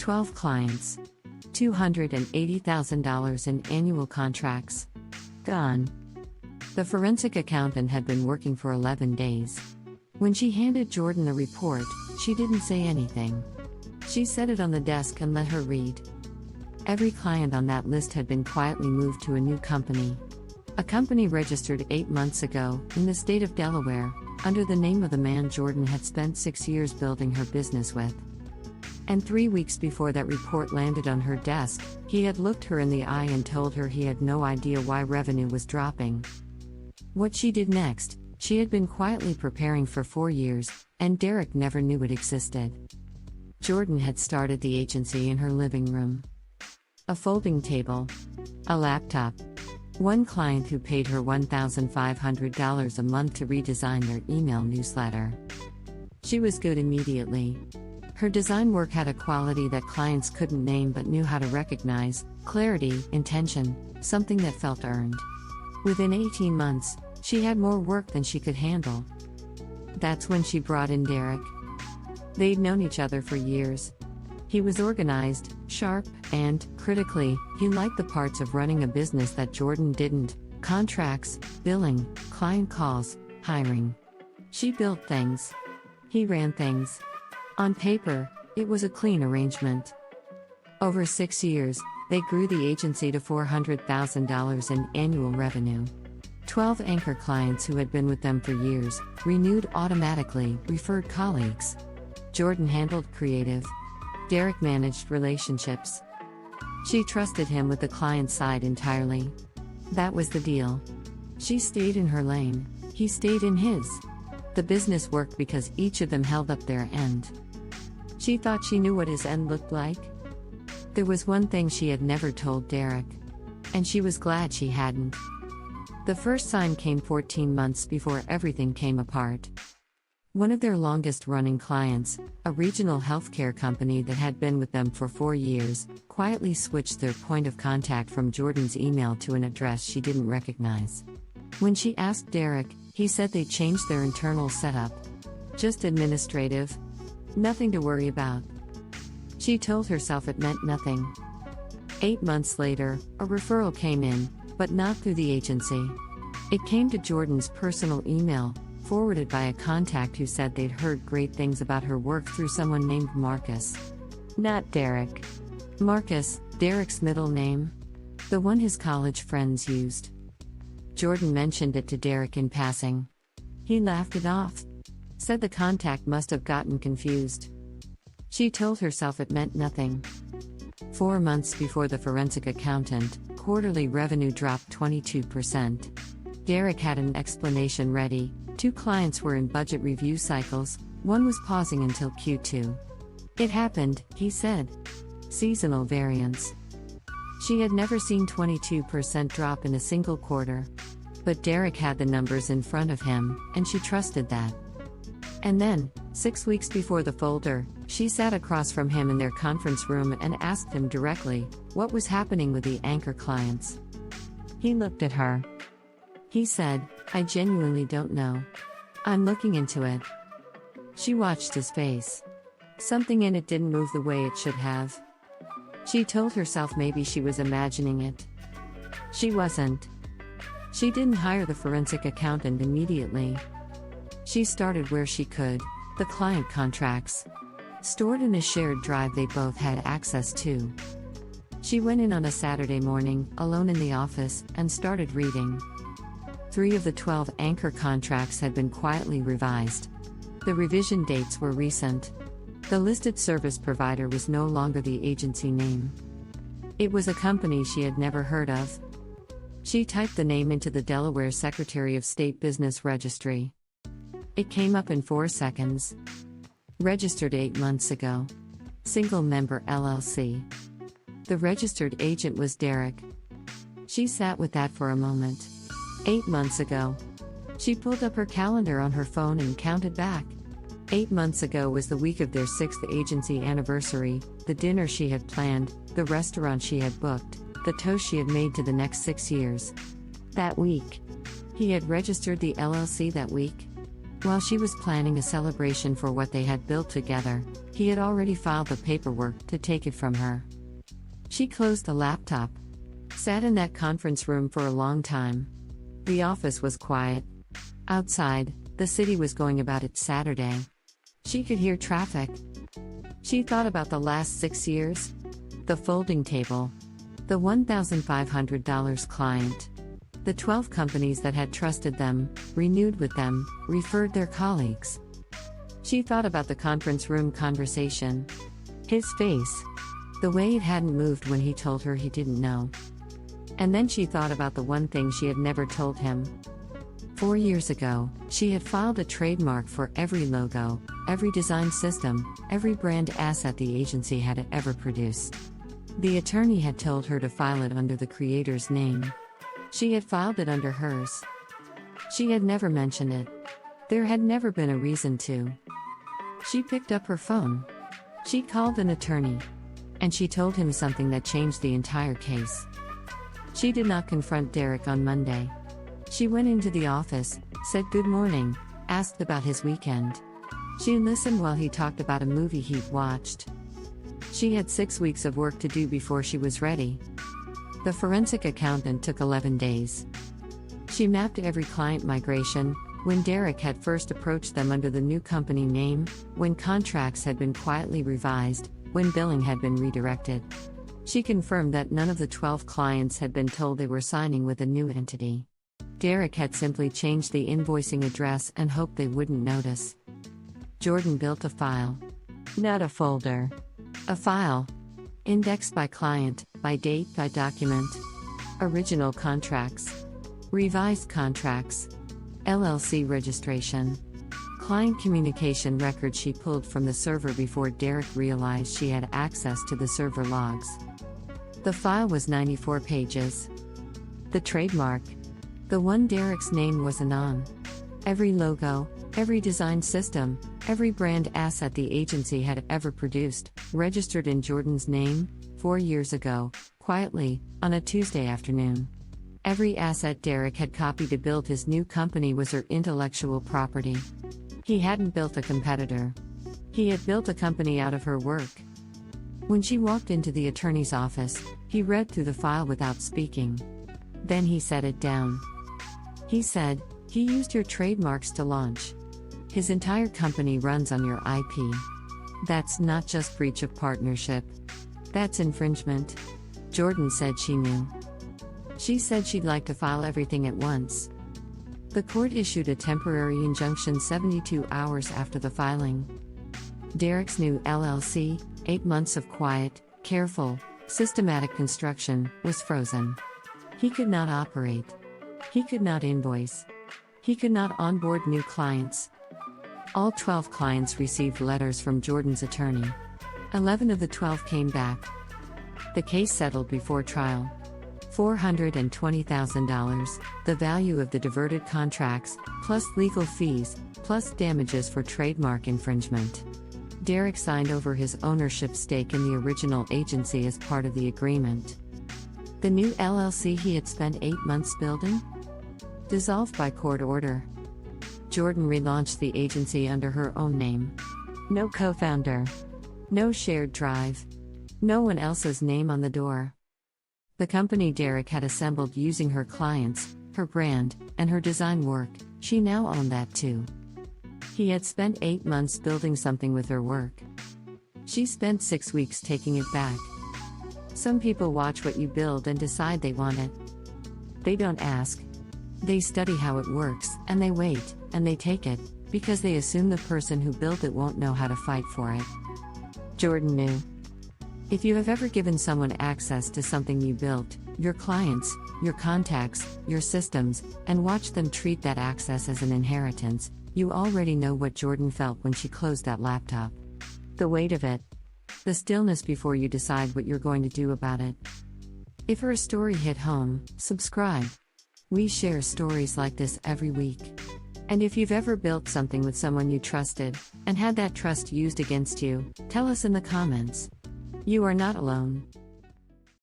12 clients. $280,000 in annual contracts. Gone. The forensic accountant had been working for 11 days. When she handed Jordan the report, she didn't say anything. She set it on the desk and let her read. Every client on that list had been quietly moved to a new company. A company registered 8 months ago, in the state of Delaware, under the name of the man Jordan had spent 6 years building her business with. And 3 weeks before that report landed on her desk, he had looked her in the eye and told her he had no idea why revenue was dropping. What she did next, she had been quietly preparing for 4 years, and Derek never knew it existed. Jordan had started the agency in her living room. A folding table. A laptop. One client who paid her $1,500 a month to redesign their email newsletter. She was good immediately. Her design work had a quality that clients couldn't name but knew how to recognize: clarity, intention, something that felt earned. Within 18 months, she had more work than she could handle. That's when she brought in Derek. They'd known each other for years. He was organized, sharp, and, critically, he liked the parts of running a business that Jordan didn't: contracts, billing, client calls, hiring. She built things. He ran things. On paper, it was a clean arrangement. Over 6 years, they grew the agency to $400,000 in annual revenue. 12 anchor clients who had been with them for years, renewed automatically, referred colleagues. Jordan handled creative. Derek managed relationships. She trusted him with the client side entirely. That was the deal. She stayed in her lane, he stayed in his. The business worked because each of them held up their end. She thought she knew what his end looked like. There was one thing she had never told Derek. And she was glad she hadn't. The first sign came 14 months before everything came apart. One of their longest-running clients, a regional healthcare company that had been with them for 4 years, quietly switched their point of contact from Jordan's email to an address she didn't recognize. When she asked Derek, he said they changed their internal setup. Just administrative. Nothing to worry about. She told herself it meant nothing. 8 months later, a referral came in, but not through the agency. It came to Jordan's personal email, forwarded by a contact who said they'd heard great things about her work through someone named Marcus. Not Derek. Marcus, Derek's middle name. The one his college friends used. Jordan mentioned it to Derek in passing. He laughed it off. Said the contact must have gotten confused. She told herself it meant nothing. 4 months before the forensic accountant, quarterly revenue dropped 22%. Derek had an explanation ready. 2 clients were in budget review cycles, one was pausing until Q2. It happened, he said. Seasonal variance. She had never seen 22% drop in a single quarter. But Derek had the numbers in front of him, and she trusted that. And then, 6 weeks before the folder, she sat across from him in their conference room and asked him directly what was happening with the anchor clients. He looked at her. He said, "I genuinely don't know. I'm looking into it." She watched his face. Something in it didn't move the way it should have. She told herself maybe she was imagining it. She wasn't. She didn't hire the forensic accountant immediately. She started where she could, the client contracts. Stored in a shared drive they both had access to. She went in on a Saturday morning, alone in the office, and started reading. 3 of the 12 anchor contracts had been quietly revised. The revision dates were recent. The listed service provider was no longer the agency name. It was a company she had never heard of. She typed the name into the Delaware Secretary of State Business Registry. It came up in 4 seconds. Registered 8 months ago. Single member LLC. The registered agent was Derek. She sat with that for a moment. 8 months ago. She pulled up her calendar on her phone and counted back. 8 months ago was the week of their 6th agency anniversary, the dinner she had planned, the restaurant she had booked, the toast she had made to the next 6 years. That week. He had registered the LLC that week. While she was planning a celebration for what they had built together, he had already filed the paperwork to take it from her. She closed the laptop, sat in that conference room for a long time. The office was quiet. Outside, the city was going about its Saturday. She could hear traffic. She thought about the last 6 years. The folding table. The $1,500 client. The 12 companies that had trusted them, renewed with them, referred their colleagues. She thought about the conference room conversation. His face. The way it hadn't moved when he told her he didn't know. And then she thought about the one thing she had never told him. 4 years ago, she had filed a trademark for every logo, every design system, every brand asset the agency had ever produced. The attorney had told her to file it under the creator's name. She had filed it under hers. She had never mentioned it. There had never been a reason to. She picked up her phone. She called an attorney. And she told him something that changed the entire case. She did not confront Derek on Monday. She went into the office, said good morning, asked about his weekend. She listened while he talked about a movie he'd watched. She had 6 weeks of work to do before she was ready. The forensic accountant took 11 days. She mapped every client migration, when Derek had first approached them under the new company name, when contracts had been quietly revised, when billing had been redirected. She confirmed that none of the 12 clients had been told they were signing with a new entity. Derek had simply changed the invoicing address and hoped they wouldn't notice. Jordan built a file. Not a folder. A file. Indexed by client, by date, by document. Original contracts. Revised contracts. LLC registration. Client communication record she pulled from the server before Derek realized she had access to the server logs. The file was 94 pages. The trademark. The one Derek's name wasn't on. Every logo, every design system, every brand asset the agency had ever produced, registered in Jordan's name, 4 years ago, quietly, on a Tuesday afternoon. Every asset Derek had copied to build his new company was her intellectual property. He hadn't built a competitor. He had built a company out of her work. When she walked into the attorney's office, he read through the file without speaking. Then he set it down. He said, "He used your trademarks to launch. His entire company runs on your IP. That's not just breach of partnership. That's infringement." Jordan said she knew. She said she'd like to file everything at once. The court issued a temporary injunction 72 hours after the filing. Derek's new LLC, 8 months of quiet, careful, systematic construction, was frozen. He could not operate. He could not invoice. He could not onboard new clients. All 12 clients received letters from Jordan's attorney. 11 of the 12 came back. The case settled before trial. $420,000, the value of the diverted contracts, plus legal fees, plus damages for trademark infringement. Derek signed over his ownership stake in the original agency as part of the agreement. The new LLC he had spent 8 months building? Dissolved by court order. Jordan relaunched the agency under her own name. No co-founder. No shared drive. No one else's name on the door. The company Derek had assembled using her clients, her brand, and her design work, she now owned that too. He had spent 8 months building something with her work. She spent 6 weeks taking it back. Some people watch what you build and decide they want it. They don't ask. They study how it works, and they wait, and they take it, because they assume the person who built it won't know how to fight for it. Jordan knew. If you have ever given someone access to something you built, your clients, your contacts, your systems, and watched them treat that access as an inheritance, you already know what Jordan felt when she closed that laptop. The weight of it. The stillness before you decide what you're going to do about it. If her story hit home, subscribe. We share stories like this every week. And if you've ever built something with someone you trusted, and had that trust used against you, tell us in the comments. You are not alone.